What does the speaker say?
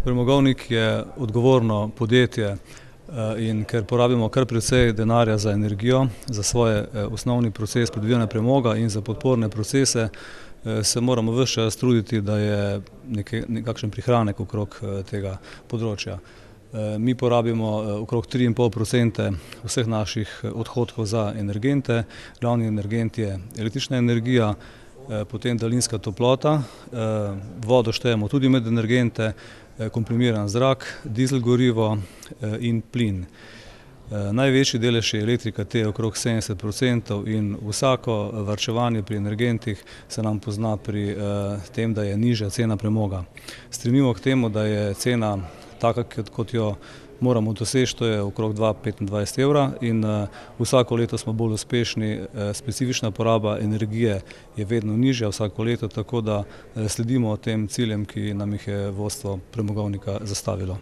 Premogovnik je odgovorno podjetje in ker porabimo kar precej denarja za energijo, za svoj osnovni proces pridobivanja premoga in za podporne procese, se moramo ves čas truditi, da je nekakšen prihranek okrog tega področja. Mi porabimo okrog 3,5% vseh naših odhodkov za energente. Glavni energent je električna energija, potem daljinska toplota, vodo štejemo tudi med energente, komprimiran zrak, dizel gorivo in plin. Največji delež je elektrika, te je okrog 70% in vsako varčevanje pri energentih se nam pozna pri tem, da je nižja cena premoga. Stremimo k temu, da je cena taka, kot jo moramo doseči, to je okrog 2,25 evra in vsako leto smo bolj uspešni, specifična poraba energije je vedno nižja vsako leto, tako da sledimo tem ciljem, ki nam jih je vodstvo premogovnika zastavilo.